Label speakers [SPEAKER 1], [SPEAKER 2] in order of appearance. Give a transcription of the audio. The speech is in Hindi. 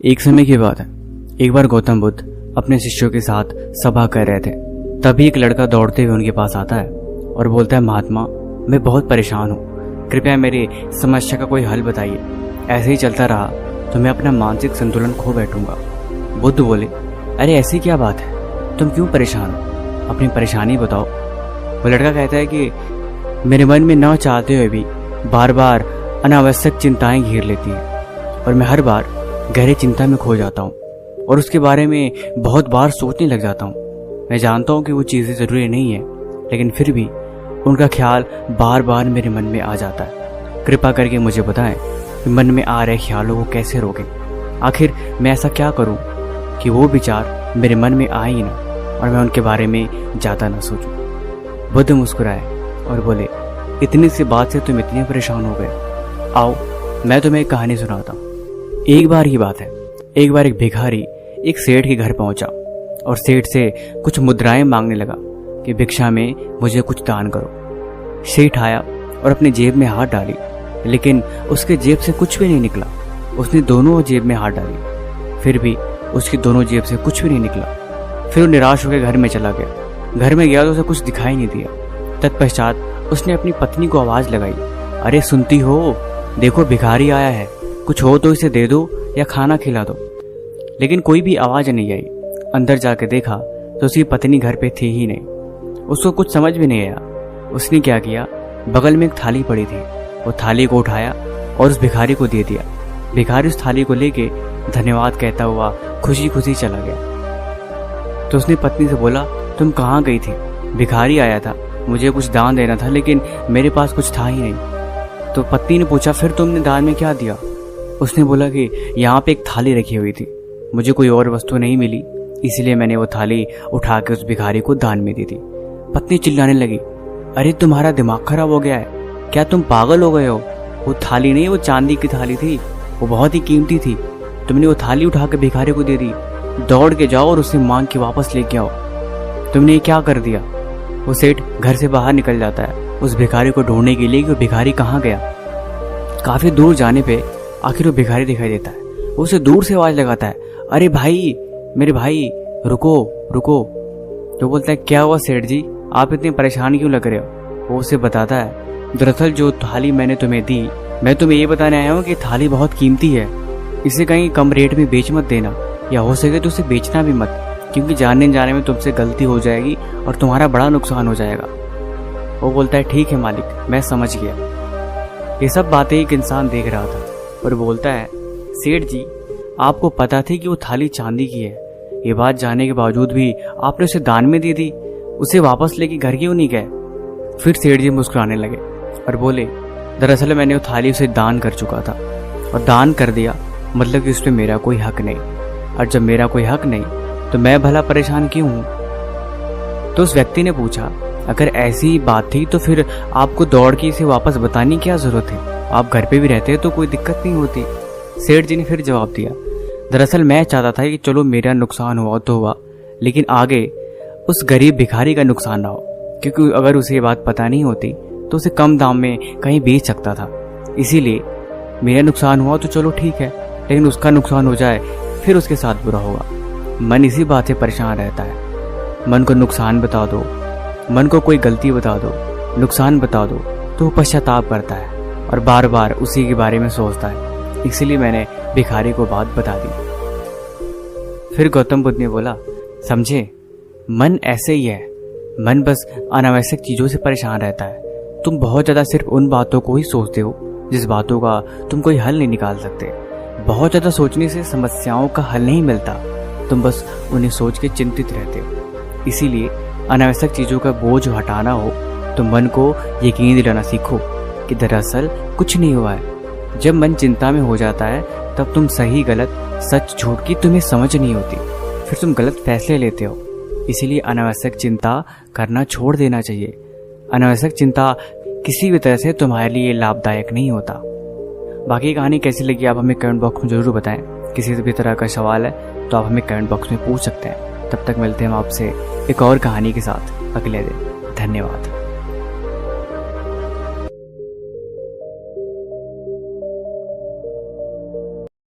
[SPEAKER 1] एक समय की बात है। एक बार गौतम बुद्ध अपने शिष्यों के साथ सभा कर रहे थे। तभी एक लड़का दौड़ते हुए उनके पास आता है और बोलता है, महात्मा, मैं बहुत परेशान हूँ, कृपया मेरी समस्या का कोई हल बताइए। ऐसे ही चलता रहा तो मैं अपना मानसिक संतुलन खो बैठूंगा। बुद्ध बोले, अरे ऐसी क्या बात है, तुम क्यों परेशान हो, अपनी परेशानी बताओ। वो लड़का कहता है कि मेरे मन में न चाहते हुए भी बार बार अनावश्यक चिंताएं घेर लेती हैं और मैं हर बार गहरी चिंता में खो जाता हूँ और उसके बारे में बहुत बार सोचने लग जाता हूँ। मैं जानता हूँ कि वो चीज़ें ज़रूरी नहीं है, लेकिन फिर भी उनका ख्याल बार बार मेरे मन में आ जाता है। कृपा करके मुझे बताएं कि मन में आ रहे ख्यालों को कैसे रोकें। आखिर मैं ऐसा क्या करूँ कि वो विचार मेरे मन में आए ही ना और मैं उनके बारे में ज़्यादा ना सोचूं। बुद्ध मुस्कुराए और बोले, इतनी सी बात से तुम इतने परेशान हो गए। आओ मैं तुम्हें एक कहानी सुनाता हूँ। एक बार की बात है, एक बार एक भिखारी एक सेठ के घर पहुंचा और सेठ से कुछ मुद्राएं मांगने लगा कि भिक्षा में मुझे कुछ दान करो। सेठ आया और अपनी जेब में हाथ डाली, लेकिन उसके जेब से कुछ भी नहीं निकला। उसने दोनों जेब में हाथ डाली, फिर भी उसकी दोनों जेब से कुछ भी नहीं निकला। फिर वो निराश होकर घर में चला गया। घर में गया तो उसे कुछ दिखाई नहीं दिया। तत्पश्चात उसने अपनी पत्नी को आवाज लगाई, अरे सुनती हो, देखो भिखारी आया है, कुछ हो तो इसे दे दो या खाना खिला दो। लेकिन कोई भी आवाज नहीं आई। अंदर जाके देखा तो उसकी पत्नी घर पे थी ही नहीं। उसको कुछ समझ भी नहीं आया। उसने क्या किया, बगल में एक थाली पड़ी थी, वो थाली को उठाया और उस भिखारी को दे दिया। भिखारी उस थाली को लेके धन्यवाद कहता हुआ खुशी खुशी चला गया। तो उसने पत्नी से बोला, तुम कहाँ गई थी? भिखारी आया था, मुझे कुछ दान देना था, लेकिन मेरे पास कुछ था ही नहीं। तो पत्नी ने पूछा, फिर तुमने दान में क्या दिया? उसने बोला कि यहाँ पे एक थाली रखी हुई थी, मुझे कोई और वस्तु नहीं मिली, इसलिए मैंने वो थाली उठा के उस भिखारी को दान में दी थी। पत्नी चिल्लाने लगी, अरे तुम्हारा दिमाग खराब हो गया है क्या, तुम पागल हो गए हो? वो थाली नहीं, वो चांदी की थाली थी, वो बहुत ही कीमती थी। तुमने वो थाली उठा के भिखारी को दे दी। दौड़ के जाओ और उससे मांग के वापस लेके आओ। तुमने ये क्या कर दिया? वो सेठ घर से बाहर निकल जाता है उस भिखारी को ढूंढने के लिए कि वो भिखारी कहाँ गया। काफी दूर जाने पे आखिर वो भिखारी दिखाई देता है। वो उसे दूर से आवाज लगाता है, अरे भाई, मेरे भाई, रुको रुको। तो बोलता है, क्या हुआ सेठ जी, आप इतने परेशान क्यों लग रहे हो? वो उसे बताता है, दरअसल जो थाली मैंने तुम्हें दी, मैं तुम्हें ये बताने आया हूँ कि थाली बहुत कीमती है, इसे कहीं कम रेट में बेच मत देना, या हो सके तो उसे बेचना भी मत, क्योंकि जानने जाने में तुमसे गलती हो जाएगी और तुम्हारा बड़ा नुकसान हो जाएगा। वो बोलता है, ठीक है मालिक, मैं समझ गया। ये सब बातें एक इंसान देख रहा था और बोलता है, सेठ जी, आपको पता थी कि वो थाली चांदी की है, ये बात जानने के बावजूद भी आपने उसे दान में दे दी, उसे वापस लेके घर क्यों नहीं गए? फिर सेठ जी मुस्कुराने लगे और बोले, दरअसल मैंने वो थाली उसे दान कर चुका था, और दान कर दिया मतलब कि उसमें मेरा कोई हक नहीं, और जब मेरा कोई हक नहीं तो मैं भला परेशान क्यों हूँ? तो उस व्यक्ति ने पूछा, अगर ऐसी बात थी तो फिर आपको दौड़ के इसे वापस बताने की क्या जरूरत है? आप घर पे भी रहते तो कोई दिक्कत नहीं होती। सेठ जी ने फिर जवाब दिया, दरअसल मैं चाहता था कि चलो मेरा नुकसान हुआ तो हुआ, लेकिन आगे उस गरीब भिखारी का नुकसान ना हो, क्योंकि अगर उसे ये बात पता नहीं होती तो उसे कम दाम में कहीं बेच सकता था। इसीलिए मेरा नुकसान हुआ तो चलो ठीक है, लेकिन उसका नुकसान हो जाए फिर उसके साथ बुरा होगा। मन इसी बात से परेशान रहता है। मन को नुकसान बता दो, मन को कोई गलती बता दो, नुकसान बता दो, तो वो पश्चाताप करता है और बार बार उसी के बारे में सोचता है। इसीलिए मैंने भिखारी को बात बता दी। फिर गौतम बुद्ध ने बोला, समझे, मन ऐसे ही है, मन बस अनावश्यक चीजों से परेशान रहता है। तुम बहुत ज्यादा सिर्फ उन बातों को ही सोचते हो जिस बातों का तुम कोई हल नहीं निकाल सकते। बहुत ज्यादा सोचने से समस्याओं का हल नहीं मिलता, तुम बस उन्हें सोच के चिंतित रहते हो। इसीलिए अनावश्यक चीजों का बोझ हटाना हो तो मन को यकीन दिलाना सीखो कि दरअसल कुछ नहीं हुआ है। जब मन चिंता में हो जाता है तब तुम सही गलत, सच झूठ की तुम्हें समझ नहीं होती, फिर तुम गलत फैसले लेते हो। इसीलिए अनावश्यक चिंता करना छोड़ देना चाहिए। अनावश्यक चिंता किसी भी तरह से तुम्हारे लिए लाभदायक नहीं होता। बाकी कहानी कैसी लगी आप हमें कमेंट बॉक्स में जरूर बताएं। किसी भी तरह का सवाल है तो आप हमें कमेंट बॉक्स में पूछ सकते हैं। तब तक मिलते हैं हम आपसे एक और कहानी के साथ अगले दिन। धन्यवाद।